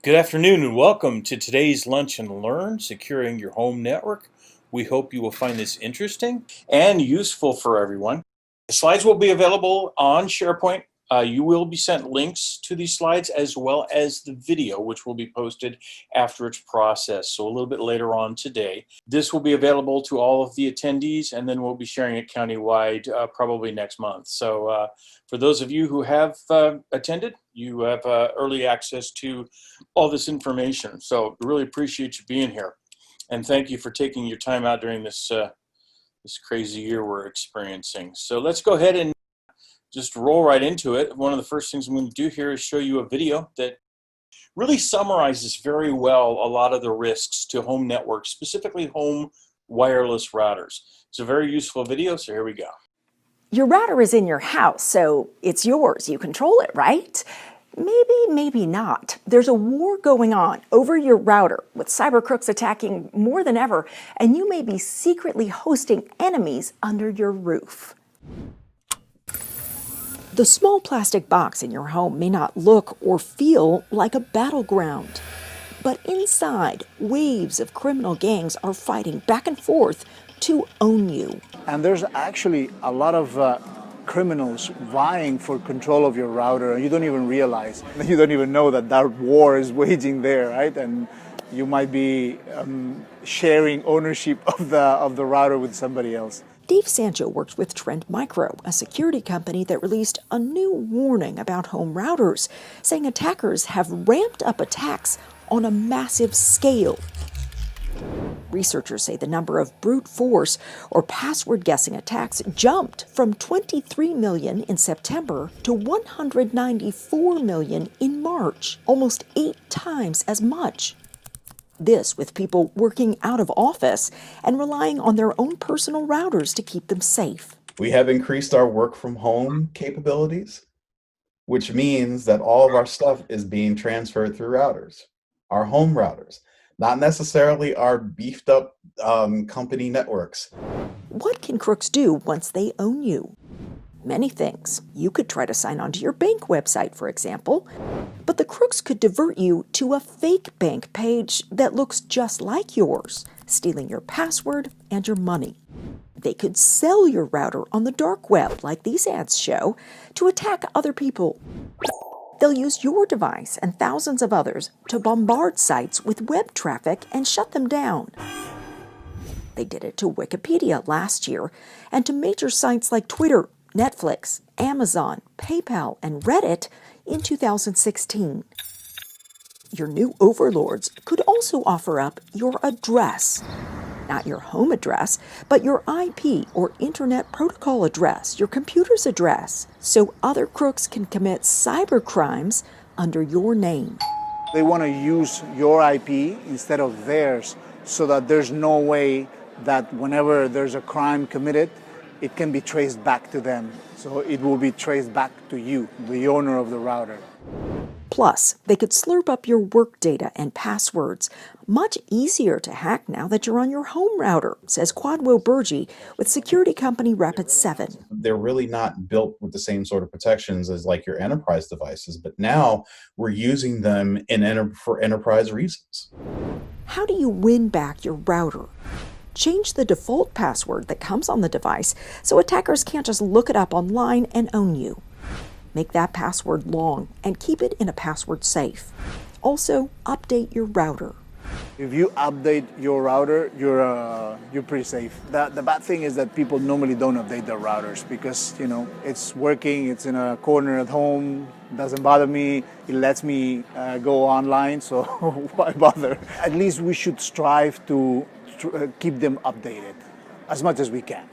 Good afternoon and welcome to today's Lunch and Learn, Securing Your Home Network. We hope you will find this interesting and useful for everyone. The slides will be available on SharePoint. You will be sent links to these slides as well as the video, which will be posted after it's processed, so a little bit later on today. This will be available to all of the attendees, and then we'll be sharing it countywide probably next month. So for those of you who have attended, you have early access to all this information. So we really appreciate you being here. And thank you for taking your time out during this crazy year we're experiencing. So let's go ahead and just roll right into it. One of the first things I'm going to do here is show you a video that really summarizes very well a lot of the risks to home networks, specifically home wireless routers. It's a very useful video, so here we go. Your router is in your house, so it's yours. You control it, right? Maybe not. There's a war going on over your router with cyber crooks attacking more than ever, and you may be secretly hosting enemies under your roof. The small plastic box in your home may not look or feel like a battleground, but inside, waves of criminal gangs are fighting back and forth to own you. And there's actually a lot of criminals vying for control of your router, and you don't even realize. You don't even know that that war is waging there, right? And you might be sharing ownership of the router with somebody else. Dave Sancho works with Trend Micro, a security company that released a new warning about home routers, saying attackers have ramped up attacks on a massive scale. Researchers say the number of brute force or password guessing attacks jumped from 23 million in September to 194 million in March, almost 8 times as much. This with people working out of office and relying on their own personal routers to keep them safe. We have increased our work from home capabilities, which means that all of our stuff is being transferred through routers, our home routers, not necessarily our beefed up company networks. What can crooks do once they own you? Many things. You could try to sign on to your bank website, for example, but the crooks could divert you to a fake bank page that looks just like yours, stealing your password and your money. They could sell your router on the dark web, like these ads show, to attack other people. They'll use your device and thousands of others to bombard sites with web traffic and shut them down. They did it to Wikipedia last year and to major sites like Twitter, Netflix, Amazon, PayPal, and Reddit in 2016. Your new overlords could also offer up your address. Not your home address, but your IP or Internet Protocol address, your computer's address, so other crooks can commit cyber crimes under your name. They want to use your IP instead of theirs, so that there's no way that whenever there's a crime committed, it can be traced back to them. So it will be traced back to you, the owner of the router. Plus, they could slurp up your work data and passwords. Much easier to hack now that you're on your home router, says Quadwo Burgi with security company Rapid7. They're really not built with the same sort of protections as like your enterprise devices, but now we're using them for enterprise reasons. How do you win back your router? Change the default password that comes on the device so attackers can't just look it up online and own you. Make that password long and keep it in a password safe. Also, update your router. If you update your router, you're pretty safe. The bad thing is that people normally don't update their routers because, it's working, it's in a corner at home, doesn't bother me, it lets me go online, so why bother? At least we should strive to keep them updated as much as we can.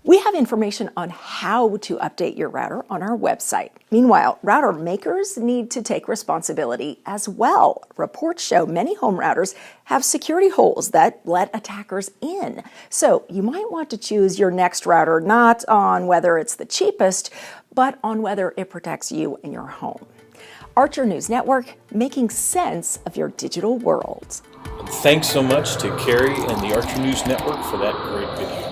We have information on how to update your router on our website. Meanwhile, router makers need to take responsibility as well. Reports show many home routers have security holes that let attackers in. So you might want to choose your next router not on whether it's the cheapest, but on whether it protects you and your home. Archer News Network, making sense of your digital world. Thanks so much to Carrie and the Archer News Network for that great video.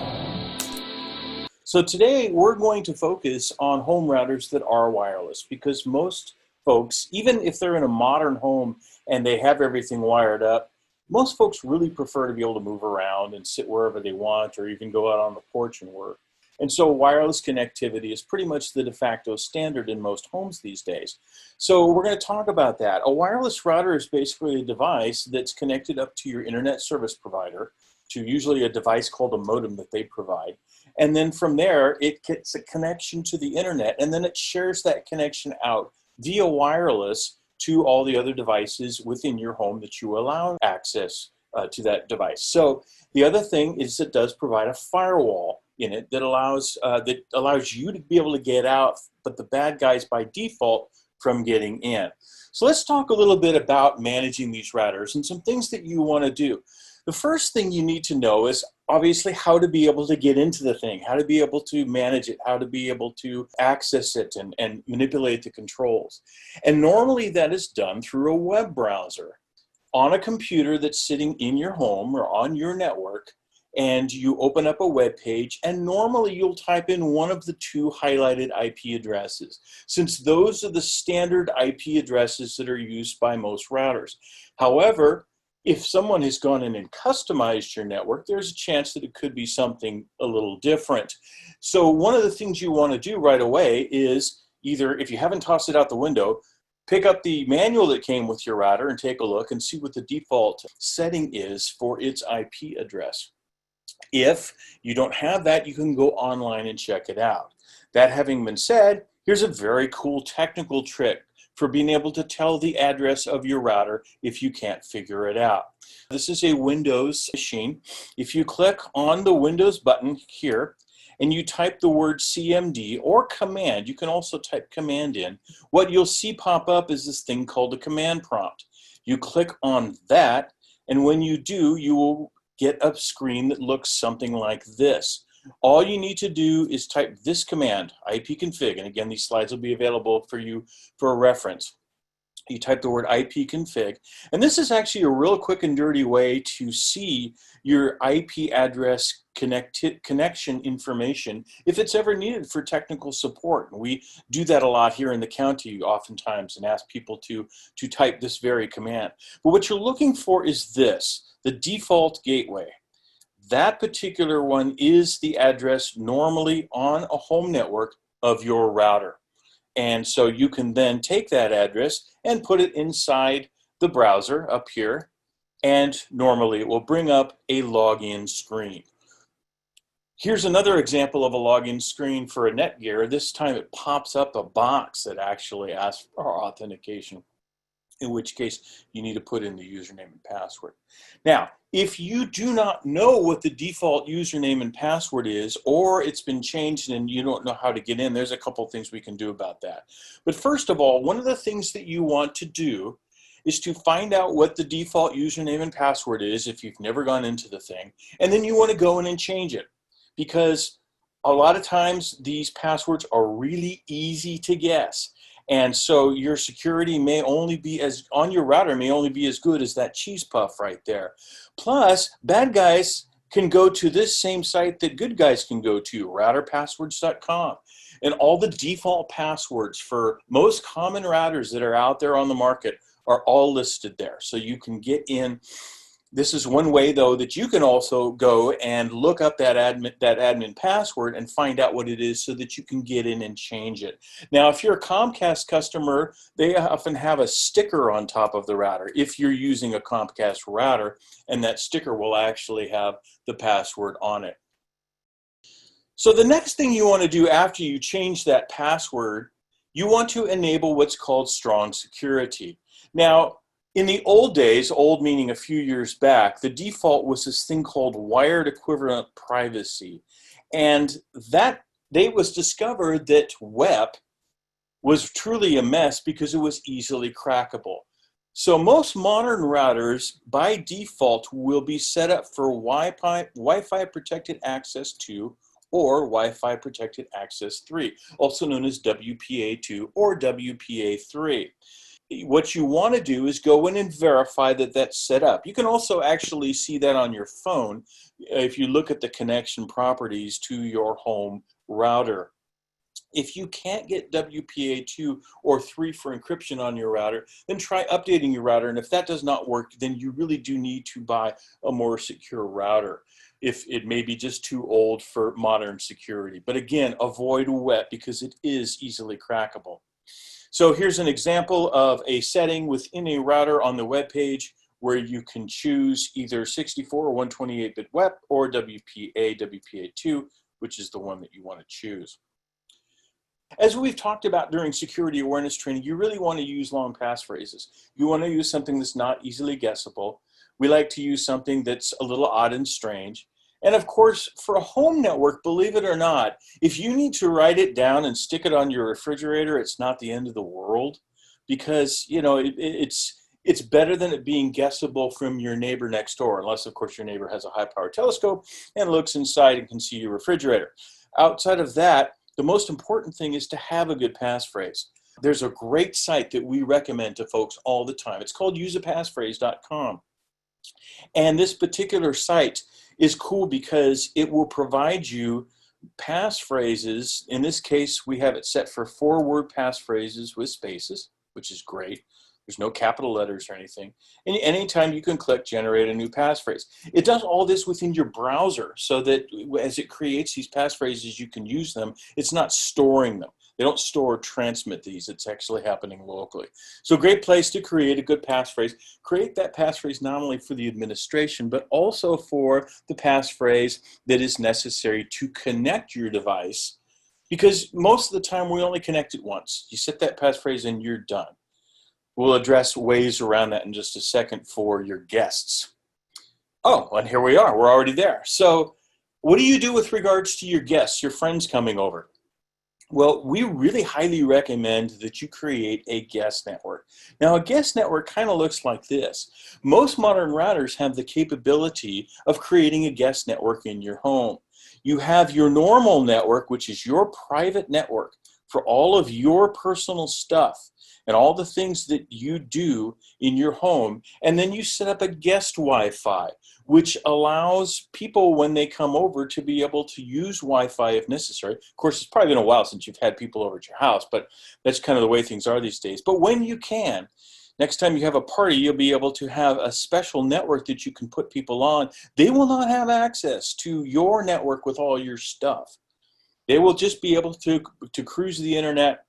So today we're going to focus on home routers that are wireless because most folks, even if they're in a modern home and they have everything wired up, most folks really prefer to be able to move around and sit wherever they want, or even go out on the porch and work. And so wireless connectivity is pretty much the de facto standard in most homes these days. So we're going to talk about that. A wireless router is basically a device that's connected up to your internet service provider, to usually a device called a modem that they provide. And then from there, it gets a connection to the internet, and then it shares that connection out via wireless to all the other devices within your home that you allow access to that device. So the other thing is it does provide a firewall in it that allows you to be able to get out, but the bad guys by default from getting in. So let's talk a little bit about managing these routers and some things that you want to do. The first thing you need to know is obviously how to be able to get into the thing, how to be able to manage it, how to be able to access it and manipulate the controls. And normally that is done through a web browser on a computer that's sitting in your home or on your network, and you open up a web page, and normally you'll type in one of the two highlighted IP addresses, since those are the standard IP addresses that are used by most routers. However, if someone has gone in and customized your network, there's a chance that it could be something a little different. So one of the things you want to do right away is either, if you haven't tossed it out the window, pick up the manual that came with your router and take a look and see what the default setting is for its IP address. If you don't have that, you can go online and check it out. That having been said, here's a very cool technical trick for being able to tell the address of your router if you can't figure it out. This is a Windows machine. If you click on the Windows button here and you type the word CMD or command, you can also type command in, what you'll see pop up is this thing called a command prompt. You click on that, and when you do, you will get a screen that looks something like this. All you need to do is type this command, ipconfig, and again, these slides will be available for you for a reference. You type the word ipconfig, and this is actually a real quick and dirty way to see your IP address connection information if it's ever needed for technical support. And we do that a lot here in the county oftentimes and ask people to type this very command. But what you're looking for is this, the default gateway. That particular one is the address normally on a home network of your router. And so you can then take that address and put it inside the browser up here, and normally it will bring up a login screen. Here's another example of a login screen for a Netgear. This time it pops up a box that actually asks for authentication, in which case you need to put in the username and password. Now, if you do not know what the default username and password is, or it's been changed and you don't know how to get in, there's a couple things we can do about that. But first of all, one of the things that you want to do is to find out what the default username and password is if you've never gone into the thing, and then you want to go in and change it, because a lot of times these passwords are really easy to guess. And so your security may only be on your router may only be as good as that cheese puff right there. Plus, bad guys can go to this same site that good guys can go to, routerpasswords.com. And all the default passwords for most common routers that are out there on the market are all listed there. So you can get in. This is one way, though, that you can also go and look up that admin password and find out what it is so that you can get in and change it. Now, if you're a Comcast customer, they often have a sticker on top of the router if you're using a Comcast router, and that sticker will actually have the password on it. So the next thing you want to do after you change that password, you want to enable what's called strong security. Now, in the old days, old meaning a few years back, the default was this thing called wired equivalent privacy. And that it was discovered that WEP was truly a mess because it was easily crackable. So most modern routers by default will be set up for Wi-Fi protected access 2 or Wi-Fi protected access 3, also known as WPA2 or WPA3. What you want to do is go in and verify that that's set up. You can also actually see that on your phone if you look at the connection properties to your home router. If you can't get WPA2 or 3 for encryption on your router, then try updating your router. And if that does not work, then you really do need to buy a more secure router, if it may be just too old for modern security. But again, avoid wet because it is easily crackable. So here's an example of a setting within a router on the web page where you can choose either 64 or 128-bit WEP or WPA, WPA2, which is the one that you want to choose. As we've talked about during security awareness training, you really want to use long passphrases. You want to use something that's not easily guessable. We like to use something that's a little odd and strange. And of course, for a home network, believe it or not, if you need to write it down and stick it on your refrigerator, it's not the end of the world, because it's better than it being guessable from your neighbor next door, unless of course your neighbor has a high-powered telescope and looks inside and can see your refrigerator. Outside of that, the most important thing is to have a good passphrase. There's a great site that we recommend to folks all the time. It's called useapassphrase.com. And this particular site is cool because it will provide you passphrases. In this case, we have it set for 4-word passphrases with spaces, which is great. There's no capital letters or anything. And anytime you can click generate a new passphrase. It does all this within your browser so that as it creates these passphrases, you can use them. It's not storing them. They don't store or transmit these. It's actually happening locally. So great place to create a good passphrase. Create that passphrase not only for the administration, but also for the passphrase that is necessary to connect your device. Because most of the time we only connect it once. You set that passphrase and you're done. We'll address ways around that in just a second for your guests. Oh, and here we are. We're already there. So what do you do with regards to your guests, your friends coming over? Well, we really highly recommend that you create a guest network. Now, a guest network kind of looks like this. Most modern routers have the capability of creating a guest network in your home. You have your normal network, which is your private network for all of your personal stuff and all the things that you do in your home. And then you set up a guest Wi-Fi, which allows people when they come over to be able to use Wi-Fi if necessary. Of course, it's probably been a while since you've had people over at your house, but that's kind of the way things are these days. But when you can, next time you have a party, you'll be able to have a special network that you can put people on. They will not have access to your network with all your stuff. They will just be able to cruise the internet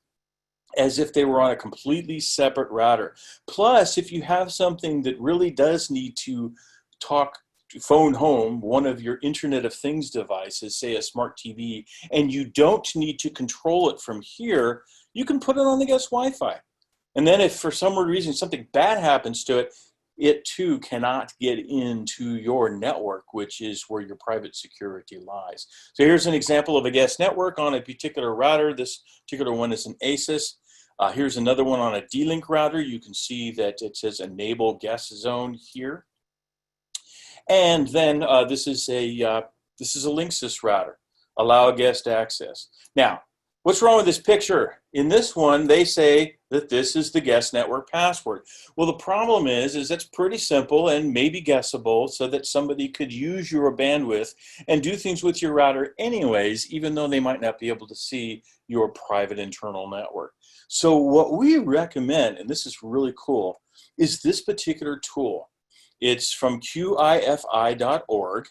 as if they were on a completely separate router. Plus, if you have something that really does need to phone home one of your Internet of Things devices, say a smart TV, and you don't need to control it from here, you can put it on the guest Wi-Fi. And then if for some reason something bad happens to it, it too cannot get into your network, which is where your private security lies. So here's an example of a guest network on a particular router. This particular one is an Asus. Here's another one on a D-Link router. You can see that it says enable guest zone here. And then this is a Linksys router, allow guest access. Now, what's wrong with this picture? In this one, they say that this is the guest network password. Well, the problem is that's pretty simple and maybe guessable so that somebody could use your bandwidth and do things with your router anyways, even though they might not be able to see your private internal network. So what we recommend, and this is really cool, is this particular tool. It's from qifi.org.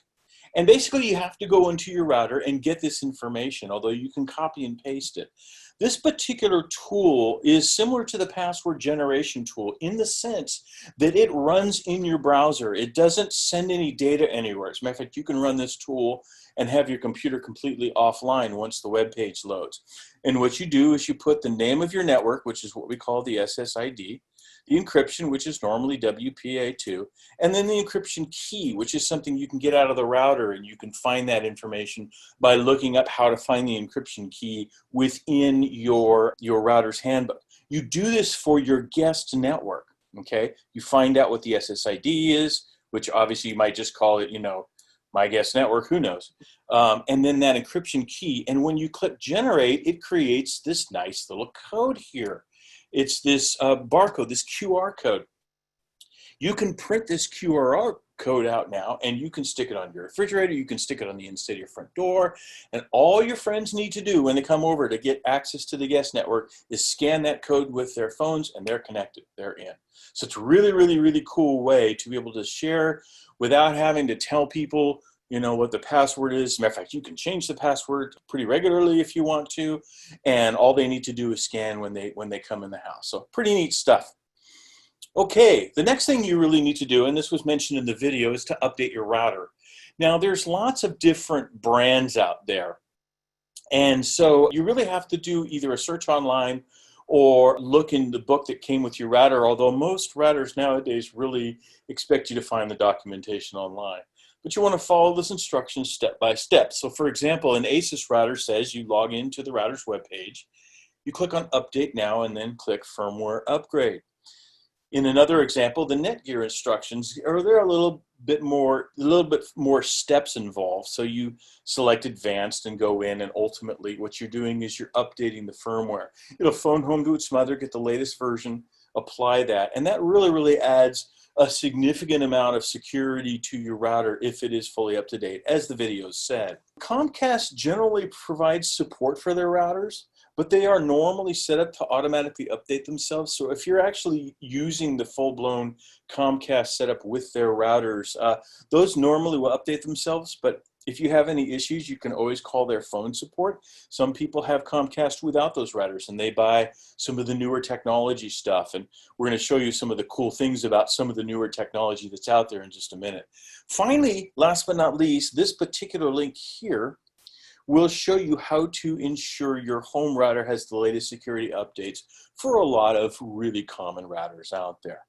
And basically, you have to go into your router and get this information, although you can copy and paste it. This particular tool is similar to the password generation tool in the sense that it runs in your browser. It doesn't send any data anywhere. As a matter of fact, you can run this tool and have your computer completely offline once the web page loads. And what you do is you put the name of your network, which is what we call the SSID, the encryption, which is normally WPA2, and then the encryption key, which is something you can get out of the router, and you can find that information by looking up how to find the encryption key within your router's handbook. You do this for your guest network, okay? You find out what the SSID is, which obviously you might just call it, my guest network, who knows? And then that encryption key, and when you click generate, it creates this nice little code here. It's this barcode, this QR code. You can print this QR code out now, and you can stick it on your refrigerator, you can stick it on the inside of your front door, and all your friends need to do when they come over to get access to the guest network is scan that code with their phones, and they're connected, they're in. So it's a really, really, really cool way to be able to share without having to tell people, you know, what the password is. As a matter of fact, you can change the password pretty regularly if you want to, and all they need to do is scan when they come in the house. So pretty neat stuff. Okay, the next thing you really need to do, and this was mentioned in the video, is to update your router. Now, there's lots of different brands out there, and so you really have to do either a search online or look in the book that came with your router, although most routers nowadays really expect you to find the documentation online. But you want to follow this instructions step by step. So for example, an ASUS router says you log into the router's webpage, you click on Update Now, and then click Firmware Upgrade. In another example, the Netgear instructions are there a little bit more steps involved. So you select Advanced and go in, and ultimately what you're doing is you're updating the firmware. It'll phone home to its mother, get the latest version, apply that, and that really, really adds a significant amount of security to your router if it is fully up to date, as the video said. Comcast generally provides support for their routers, but they are normally set up to automatically update themselves. So if you're actually using the full-blown Comcast setup with their routers, those normally will update themselves, but if you have any issues, you can always call their phone support. Some people have Comcast without those routers, and they buy some of the newer technology stuff. And we're going to show you some of the cool things about some of the newer technology that's out there in just a minute. Finally, last but not least, this particular link here will show you how to ensure your home router has the latest security updates for a lot of really common routers out there.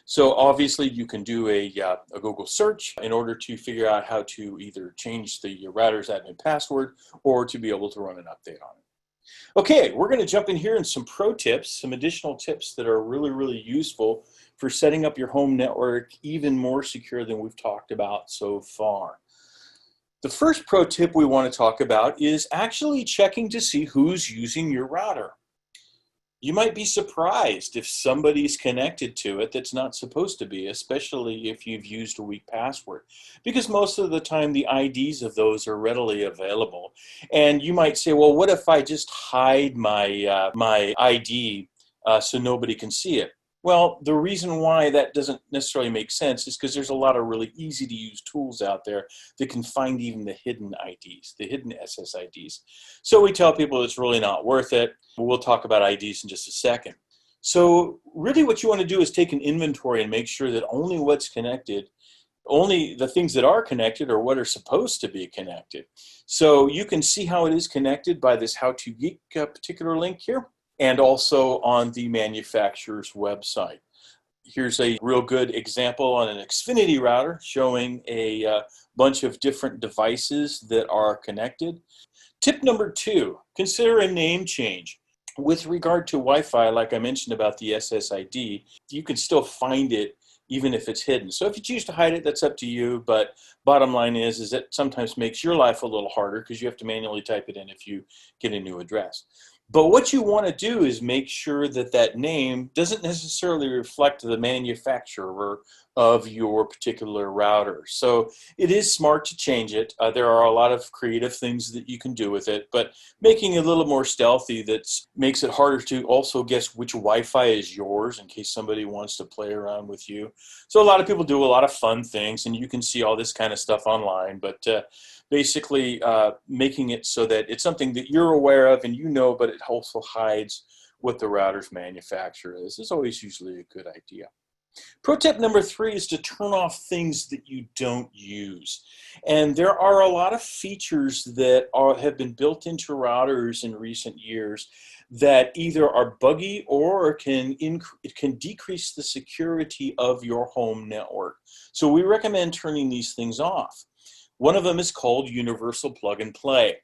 So obviously you can do a Google search in order to figure out how to either change the router's admin password or to be able to run an update on it. Okay, we're going to jump in here and some pro tips, some additional tips that are really, really useful for setting up your home network even more secure than we've talked about so far. The first pro tip we want to talk about is actually checking to see who's using your router. You might be surprised if somebody's connected to it that's not supposed to be, especially if you've used a weak password, because most of the time the IDs of those are readily available. And you might say, well, what if I just hide my ID so nobody can see it? Well, the reason why that doesn't necessarily make sense is because there's a lot of really easy to use tools out there that can find even the hidden IDs, the hidden SSIDs. So we tell people it's really not worth it. We'll talk about IDs in just a second. So really what you want to do is take an inventory and make sure that only what's connected, only the things that are connected are what are supposed to be connected. So you can see how it is connected by this How to Geek particular link here, and also on the manufacturer's website. Here's a real good example on an Xfinity router showing a bunch of different devices that are connected. Tip number 2, consider a name change. With regard to Wi-Fi, like I mentioned about the SSID, you can still find it even if it's hidden. So if you choose to hide it, that's up to you, but bottom line is it sometimes makes your life a little harder because you have to manually type it in if you get a new address. But what you want to do is make sure that that name doesn't necessarily reflect the manufacturer of your particular router. So it is smart to change it. There are a lot of creative things that you can do with it, but making it a little more stealthy that makes it harder to also guess which Wi-Fi is yours in case somebody wants to play around with you. So a lot of people do a lot of fun things, and you can see all this kind of stuff online, but basically making it so that it's something that you're aware of and you know, but it also hides what the router's manufacturer is always usually a good idea. Pro tip number 3 is to turn off things that you don't use. And there are a lot of features that have been built into routers in recent years that either are buggy or it can decrease the security of your home network. So we recommend turning these things off. One of them is called Universal Plug and Play.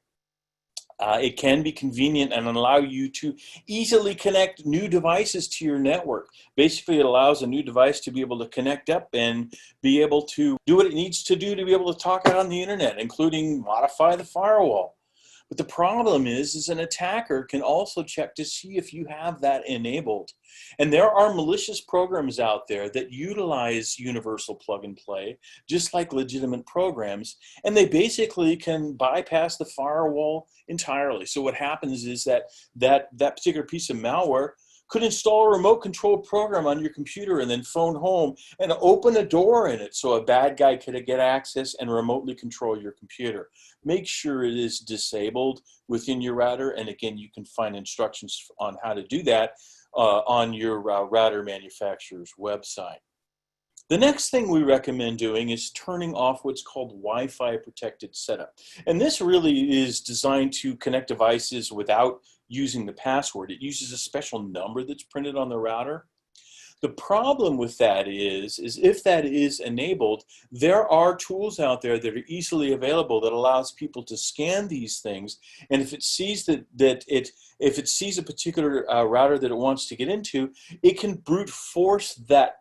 It can be convenient and allow you to easily connect new devices to your network. Basically, it allows a new device to be able to connect up and be able to do what it needs to do to be able to talk out on the internet, including modify the firewall. But the problem is an attacker can also check to see if you have that enabled. And there are malicious programs out there that utilize universal plug and play, just like legitimate programs, and they basically can bypass the firewall entirely. So what happens is that particular piece of malware could install a remote control program on your computer and then phone home and open a door in it so a bad guy could get access and remotely control your computer. Make sure it is disabled within your router, and again, you can find instructions on how to do that on your router manufacturer's website. The next thing we recommend doing is turning off what's called Wi-Fi protected setup. And this really is designed to connect devices without using the password. It uses a special number that's printed on the router. The problem with that is if that is enabled, there are tools out there that are easily available that allows people to scan these things. And if it sees if it sees a particular router that it wants to get into, it can brute force that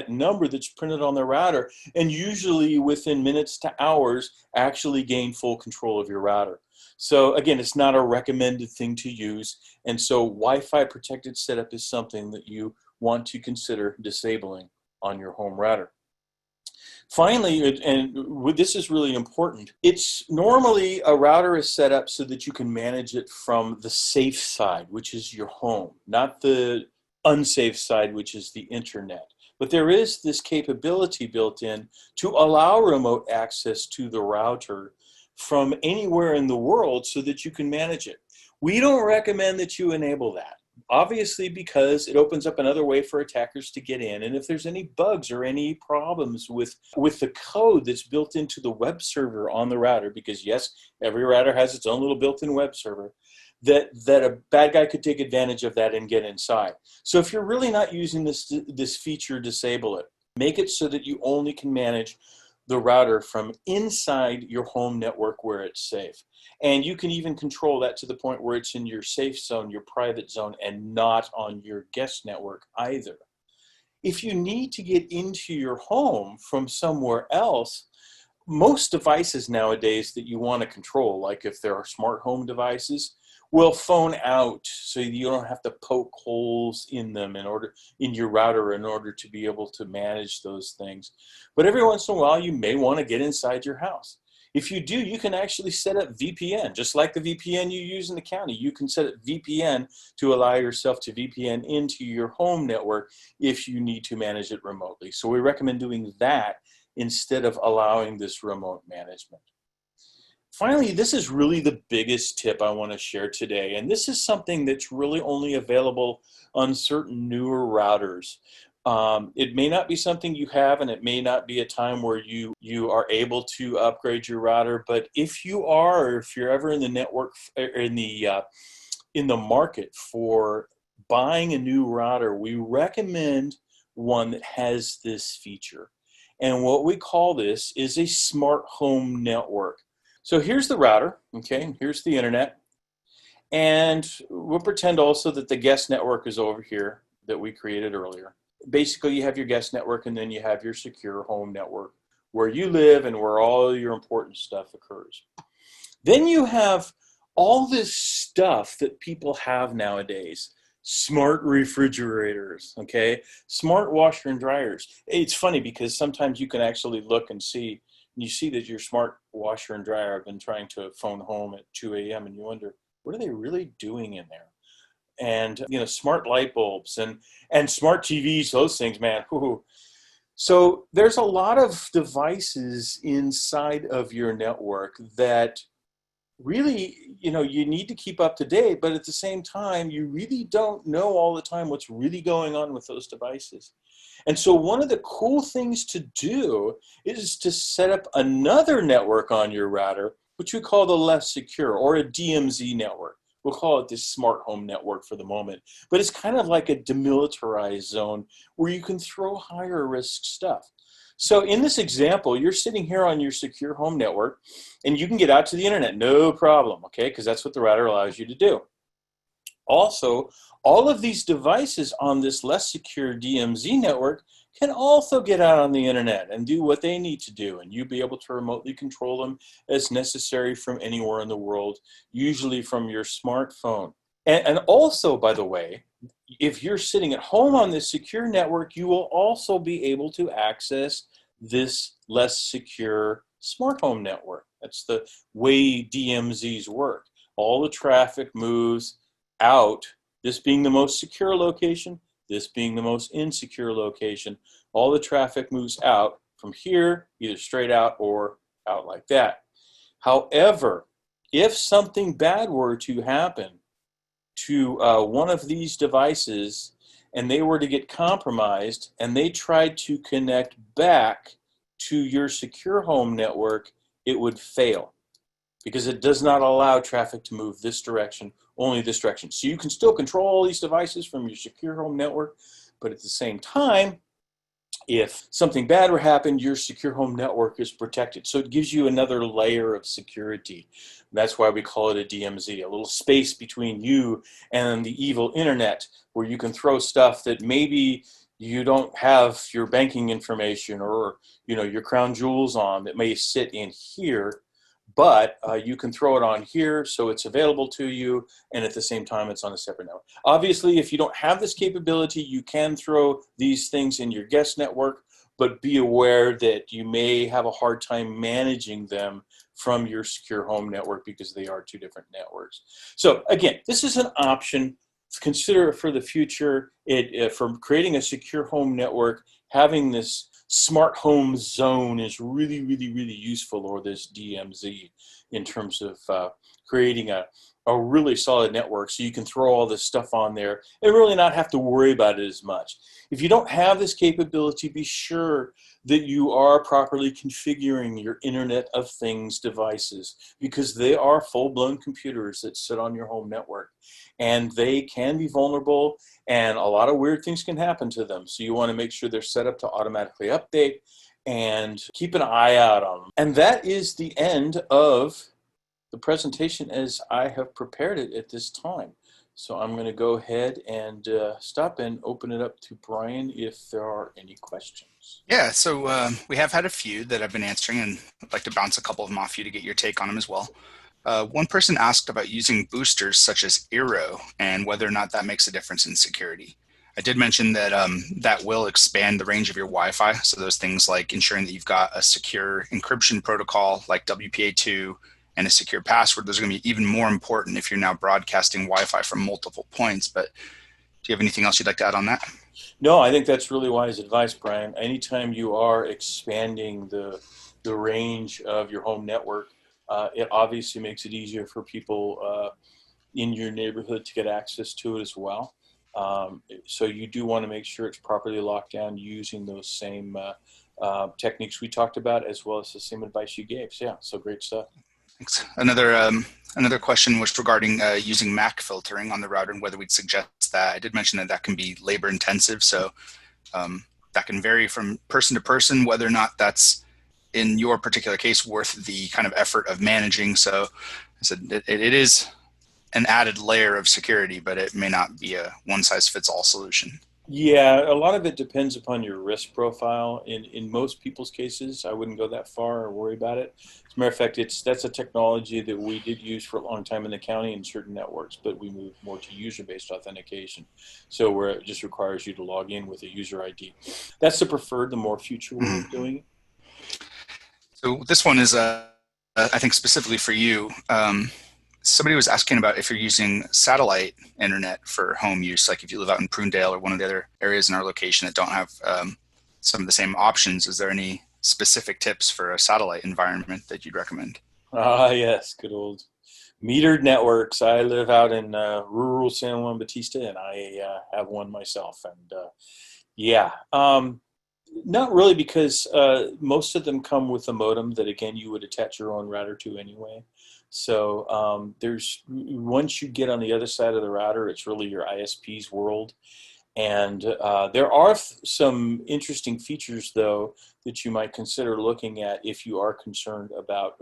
number that's printed on the router, and usually within minutes to hours actually gain full control of your router. So again, it's not a recommended thing to use, and so Wi-Fi protected setup is something that you want to consider disabling on your home router. Finally, and this is really important, it's normally a router is set up so that you can manage it from the safe side, which is your home, not the unsafe side, which is the internet. But there is this capability built in to allow remote access to the router from anywhere in the world so that you can manage it. We don't recommend that you enable that, obviously, because it opens up another way for attackers to get in. And if there's any bugs or any problems with the code that's built into the web server on the router, because yes, every router has its own little built-in web server, that a bad guy could take advantage of that and get inside. So if you're really not using this feature, disable it. Make it so that you only can manage the router from inside your home network where it's safe. And you can even control that to the point where it's in your safe zone, your private zone, and not on your guest network either. If you need to get into your home from somewhere else, most devices nowadays that you want to control, like if there are smart home devices, will phone out so you don't have to poke holes in them in your router in order to be able to manage those things. But every once in a while, you may want to get inside your house. If you do, you can actually set up VPN, just like the VPN you use in the county. You can set up VPN to allow yourself to VPN into your home network if you need to manage it remotely. So we recommend doing that instead of allowing this remote management. Finally, this is really the biggest tip I want to share today, and this is something that's really only available on certain newer routers. It may not be something you have, and it may not be a time where you are able to upgrade your router, but if you are, or if you're ever in the network, in the market for buying a new router, we recommend one that has this feature. And what we call this is a smart home network. So here's the router, okay, here's the internet, and we'll pretend also that the guest network is over here that we created earlier. Basically, you have your guest network, and then you have your secure home network where you live and where all your important stuff occurs. Then you have all this stuff that people have nowadays. Smart refrigerators, okay, smart washer and dryers. It's funny because sometimes you can actually look and see, and you see that your smart washer and dryer have been trying to phone home at 2 a.m. and you wonder, what are they really doing in there? And, you know, smart light bulbs and smart TVs, those things, man. Whoo. So there's a lot of devices inside of your network that really, you know, you need to keep up to date, but at the same time, you really don't know all the time what's really going on with those devices. And so one of the cool things to do is to set up another network on your router, which we call the less secure, or a DMZ network. We'll call it this smart home network for the moment. But it's kind of like a demilitarized zone where you can throw higher risk stuff. So in this example, you're sitting here on your secure home network, and you can get out to the internet, no problem, okay? Because that's what the router allows you to do. Also, all of these devices on this less secure DMZ network can also get out on the internet and do what they need to do, and you'll be able to remotely control them as necessary from anywhere in the world, usually from your smartphone. And also, by the way, if you're sitting at home on this secure network, you will also be able to access this less secure smart home network. That's the way DMZs work. All the traffic moves out, this being the most secure location, this being the most insecure location. All the traffic moves out from here, either straight out or out like that. However, if something bad were to happen to one of these devices and they were to get compromised and they tried to connect back to your secure home network, it would fail because it does not allow traffic to move this direction, only this direction. So you can still control all these devices from your secure home network, but at the same time, if something bad were to happen, your secure home network is protected. So it gives you another layer of security. That's why we call it a DMZ, a little space between you and the evil internet, where you can throw stuff that maybe you don't have your banking information or your crown jewels on, that may sit in here, but you can throw it on here so it's available to you, and at the same time it's on a separate network. Obviously, if you don't have this capability, you can throw these things in your guest network, but be aware that you may have a hard time managing them from your secure home network because they are two different networks. So again, this is an option. Consider it for the future. For creating a secure home network, having this smart home zone is really, really, really useful, or this DMZ, in terms of creating a really solid network so you can throw all this stuff on there and really not have to worry about it as much. If you don't have this capability, be sure that you are properly configuring your Internet of Things devices, because they are full-blown computers that sit on your home network, and they can be vulnerable, and a lot of weird things can happen to them. So you want to make sure they're set up to automatically update and keep an eye out on them. And that is the end of the presentation as I have prepared it at this time. So I'm going to go ahead and stop and open it up to Brian if there are any questions. Yeah, so we have had a few that I've been answering, and I'd like to bounce a couple of them off you to get your take on them as well. One person asked about using boosters such as Eero and whether or not that makes a difference in security. I did mention that that will expand the range of your Wi-Fi. So those things like ensuring that you've got a secure encryption protocol like WPA2 and a secure password, those are going to be even more important if you're now broadcasting Wi-Fi from multiple points. But do you have anything else you'd like to add on that? No, I think that's really wise advice, Brian. Anytime you are expanding the range of your home network, it obviously makes it easier for people in your neighborhood to get access to it as well. So you do want to make sure it's properly locked down using those same techniques we talked about, as well as the same advice you gave. So yeah, so great stuff. Thanks. Another question was regarding using MAC filtering on the router and whether we'd suggest that. I did mention that that can be labor intensive, so that can vary from person to person whether or not that's in your particular case worth the kind of effort of managing. So I said it is an added layer of security, but it may not be a one-size-fits-all solution. Yeah, a lot of it depends upon your risk profile. In most people's cases, I wouldn't go that far or worry about it. As a matter of fact, that's a technology that we did use for a long time in the county in certain networks, but we moved more to user-based authentication. So where it just requires you to log in with a user ID. That's the preferred, the more future way of doing it. So this one is, I think, specifically for you. Somebody was asking about if you're using satellite internet for home use, like if you live out in Prunedale or one of the other areas in our location that don't have some of the same options. Is there any specific tips for a satellite environment that you'd recommend? Yes, good old metered networks. I live out in rural San Juan Bautista, and I have one myself. And not really, because most of them come with a modem that, again, you would attach your own router to anyway. So once you get on the other side of the router, it's really your ISP's world. And there are some interesting features, though, that you might consider looking at if you are concerned about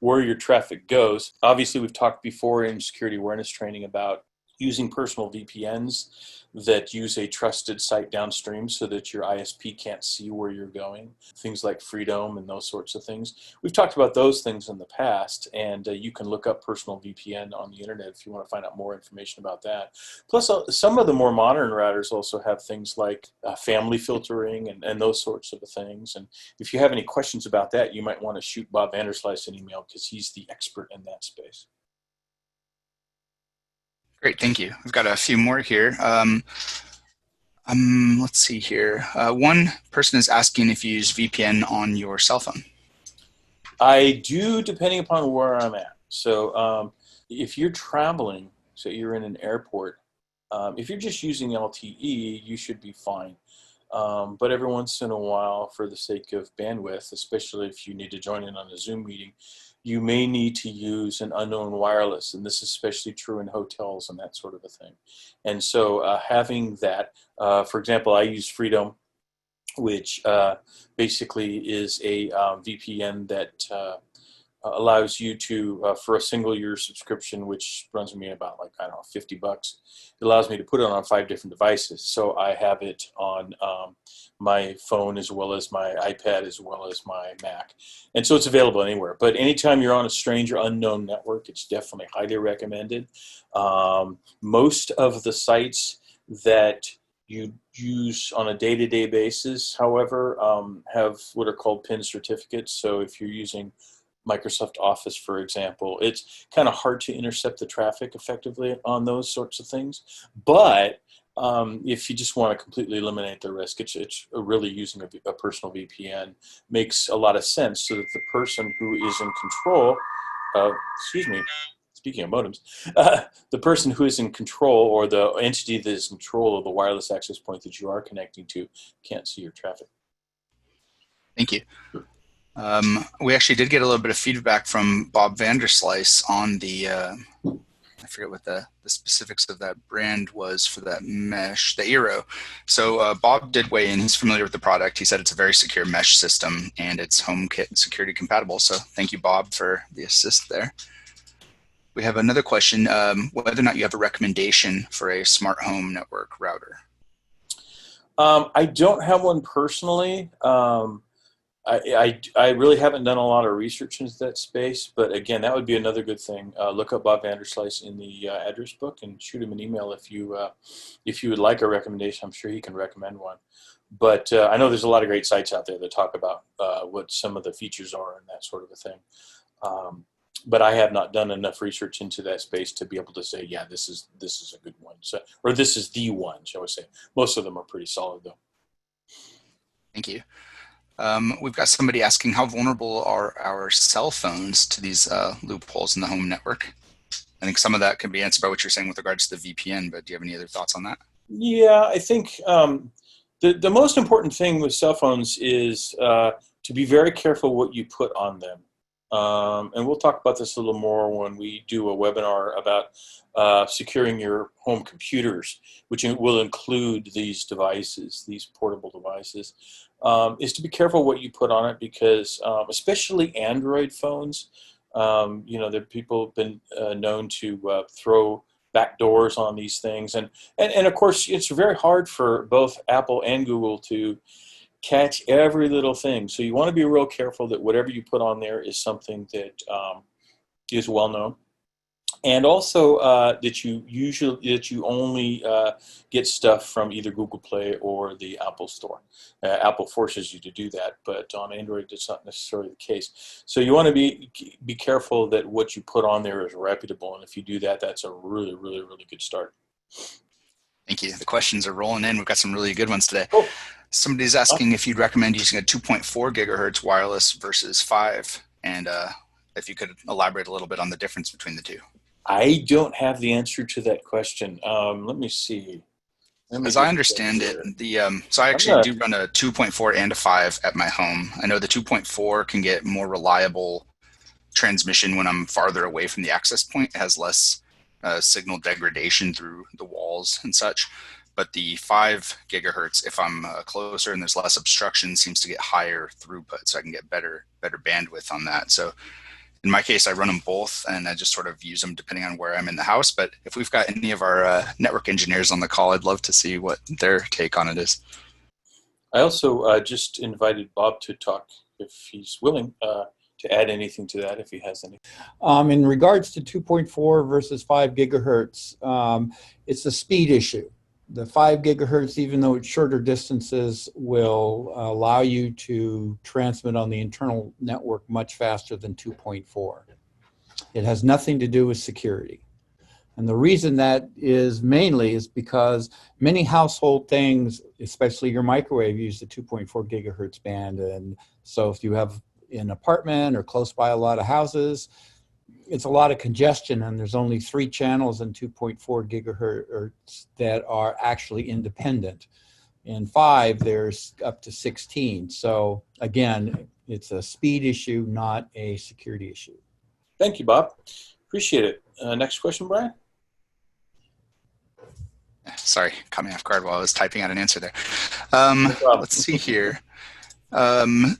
where your traffic goes. Obviously, we've talked before in security awareness training about using personal VPNs that use a trusted site downstream so that your ISP can't see where you're going. Things like Freedom and those sorts of things. We've talked about those things in the past, and you can look up personal VPN on the internet if you want to find out more information about that. Plus, some of the more modern routers also have things like family filtering and those sorts of things. And if you have any questions about that, you might want to shoot Bob Vanderslice an email because he's the expert in that space. Great, thank you. We've got a few more here. Let's see here. One person is asking if you use VPN on your cell phone. I do, depending upon where I'm at. So if you're traveling, so you're in an airport, if you're just using LTE, you should be fine. But every once in a while, for the sake of bandwidth, especially if you need to join in on a Zoom meeting, you may need to use an unknown wireless, and this is especially true in hotels and that sort of a thing. And so having that, for example, I use Freedom, which basically is a VPN that allows you to, for a single year subscription, which runs me about like, I don't know, $50, it allows me to put it on 5 different devices. So I have it on my phone as well as my iPad as well as my Mac. And so it's available anywhere. But anytime you're on a strange or unknown network, it's definitely highly recommended. Most of the sites that you use on a day-to-day basis, however, have what are called PIN certificates. So if you're using Microsoft Office, for example, it's kind of hard to intercept the traffic effectively on those sorts of things. But if you just want to completely eliminate the risk, it's really using a personal VPN makes a lot of sense, so that the person who is in control, excuse me, speaking of modems, the person who is in control, or the entity that is in control of the wireless access point that you are connecting to, can't see your traffic. Thank you. We actually did get a little bit of feedback from Bob Vanderslice on the, I forget what the specifics of that brand was for that mesh, the Eero. So Bob did weigh in. He's familiar with the product. He said it's a very secure mesh system and it's HomeKit security compatible. So thank you, Bob, for the assist there. We have another question, whether or not you have a recommendation for a smart home network router. I don't have one personally. I really haven't done a lot of research into that space, but again, that would be another good thing. Look up Bob Vanderslice in the address book and shoot him an email if you would like a recommendation. I'm sure he can recommend one. But I know there's a lot of great sites out there that talk about what some of the features are and that sort of a thing. But I have not done enough research into that space to be able to say, yeah, this is a good one, so, or this is the one, shall we say. Most of them are pretty solid, though. Thank you. We've got somebody asking, how vulnerable are our cell phones to these loopholes in the home network? I think some of that can be answered by what you're saying with regards to the VPN, but do you have any other thoughts on that? Yeah, I think the most important thing with cell phones is to be very careful what you put on them. And we'll talk about this a little more when we do a webinar about securing your home computers, which will include these devices, these portable devices, is to be careful what you put on it, because especially Android phones, you know, there people have been known to throw backdoors on these things. And of course, it's very hard for both Apple and Google to catch every little thing. So you want to be real careful that whatever you put on there is something that is well known, and also that you only get stuff from either Google Play or the Apple Store. Apple forces you to do that, but on Android it's not necessarily the case. So you want to be careful that what you put on there is reputable, and if you do that, that's a really, really, really good start. Thank you. The questions are rolling in. We've got some really good ones today. Cool. Somebody's asking if you'd recommend using a 2.4 gigahertz wireless versus 5, and if you could elaborate a little bit on the difference between the two. I don't have the answer to that question. Let me see. As I understand it, so I actually do run a 2.4 and a 5 at my home. I know the 2.4 can get more reliable transmission when I'm farther away from the access point. It has less signal degradation through the walls and such. But the 5 gigahertz, if I'm closer and there's less obstruction, seems to get higher throughput, so I can get better bandwidth on that. So In my case, I run them both, and I just sort of use them depending on where I'm in the house. But if we've got any of our network engineers on the call, I'd love to see what their take on it is. I also just invited Bob to talk if he's willing to add anything to that, if he has any. In regards to 2.4 versus 5 gigahertz, it's a speed issue. The 5 gigahertz, even though it's shorter distances, will allow you to transmit on the internal network much faster than 2.4. It has nothing to do with security. And the reason that is mainly is because many household things, especially your microwave, use the 2.4 gigahertz band. And so if you have an apartment or close by a lot of houses, it's a lot of congestion, and there's only 3 channels in 2.4 gigahertz that are actually independent. In 5, there's up to 16. So again, it's a speed issue, not a security issue. Thank you, Bob. Appreciate it. Next question, Brian. Sorry, caught me off guard while I was typing out an answer there. No problem. Let's see here.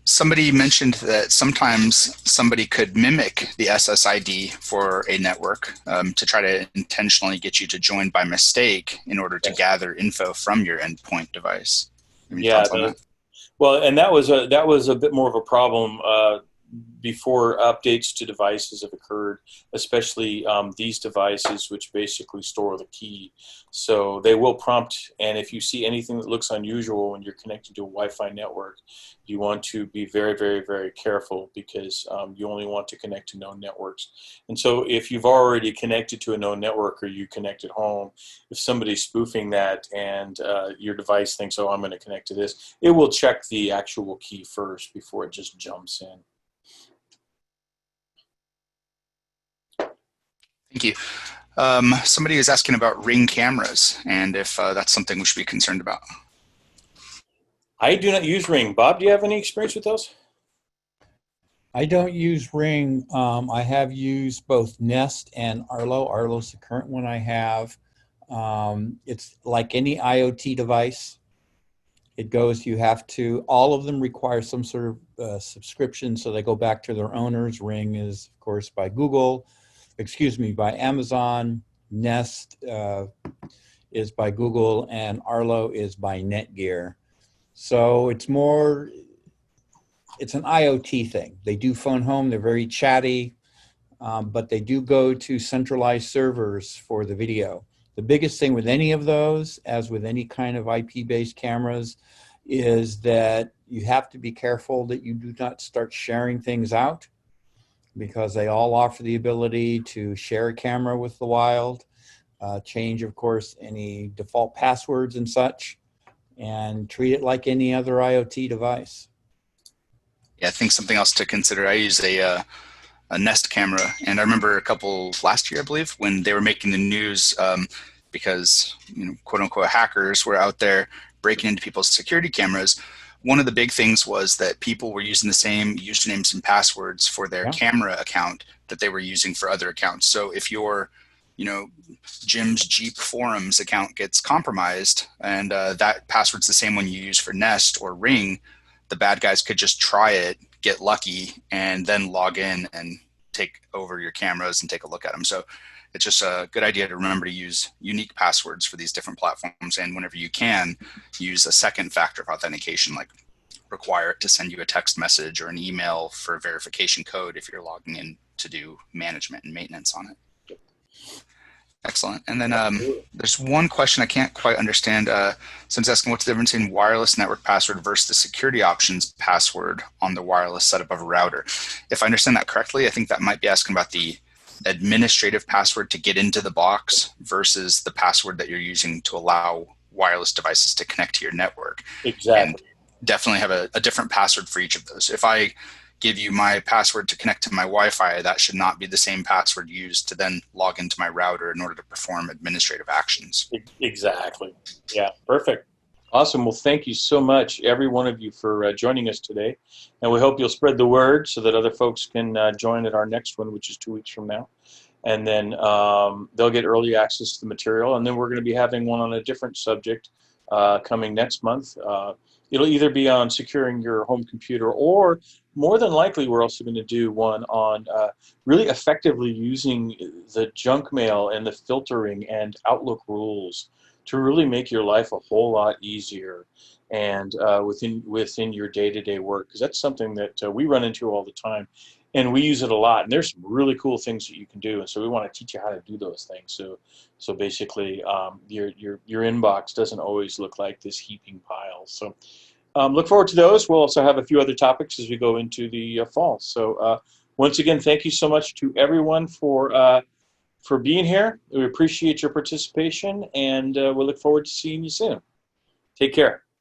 Somebody mentioned that sometimes somebody could mimic the SSID for a network to try to intentionally get you to join by mistake in order to gather info from your endpoint device. Any thoughts on that? Well, and that was a bit more of a problem before updates to devices have occurred, especially these devices, which basically store the key. So they will prompt, and if you see anything that looks unusual when you're connected to a Wi-Fi network, you want to be very, very, very careful, because you only want to connect to known networks. And so if you've already connected to a known network, or you connect at home, if somebody's spoofing that and your device thinks, oh, I'm going to connect to this, it will check the actual key first before it just jumps in. Thank you. Somebody is asking about Ring cameras and if that's something we should be concerned about. I do not use Ring. Bob, do you have any experience with those? I don't use Ring. I have used both Nest and Arlo. Arlo's the current one I have. It's like any IoT device. It goes, you have to, all of them require some sort of subscription, so they go back to their owners. Ring is, of course, by Google. By Amazon. Nest is by Google, and Arlo is by Netgear. So it's an IoT thing. They do phone home, they're very chatty, but they do go to centralized servers for the video. The biggest thing with any of those, as with any kind of IP-based cameras, is that you have to be careful that you do not start sharing things out, because they all offer the ability to share a camera with the wild, change, of course, any default passwords and such, and treat it like any other IoT device. Yeah, I think something else to consider. I use a Nest camera, and I remember a couple last year, I believe, when they were making the news because, quote unquote, hackers were out there breaking into people's security cameras. One of the big things was that people were using the same usernames and passwords for their camera account that they were using for other accounts. So if your, Jim's Jeep Forums account gets compromised and that password's the same one you use for Nest or Ring, the bad guys could just try it, get lucky, and then log in and take over your cameras and take a look at them. So it's just a good idea to remember to use unique passwords for these different platforms. And whenever you can, use a second factor of authentication, like require it to send you a text message or an email for verification code if you're logging in to do management and maintenance on it. Excellent. And then there's one question I can't quite understand. Someone's asking what's the difference in wireless network password versus the security options password on the wireless setup of a router. If I understand that correctly, I think that might be asking about the administrative password to get into the box versus the password that you're using to allow wireless devices to connect to your network. Exactly. And definitely have a different password for each of those. If I give you my password to connect to my Wi-Fi, that should not be the same password used to then log into my router in order to perform administrative actions. Exactly. Yeah, perfect. Awesome. Well, thank you so much, every one of you, for joining us today. And we hope you'll spread the word so that other folks can join at our next one, which is 2 weeks from now. And then they'll get early access to the material. And then we're going to be having one on a different subject coming next month. it'll either be on securing your home computer, or more than likely we're also going to do one on really effectively using the junk mail and the filtering and Outlook rules to really make your life a whole lot easier and within your day-to-day work, because that's something that we run into all the time, and we use it a lot. And there's some really cool things that you can do, and so we want to teach you how to do those things. So basically, your inbox doesn't always look like this heaping pile. So look forward to those. We'll also have a few other topics as we go into the fall. So once again, thank you so much to everyone for being here. We appreciate your participation, and we look forward to seeing you soon. Take care.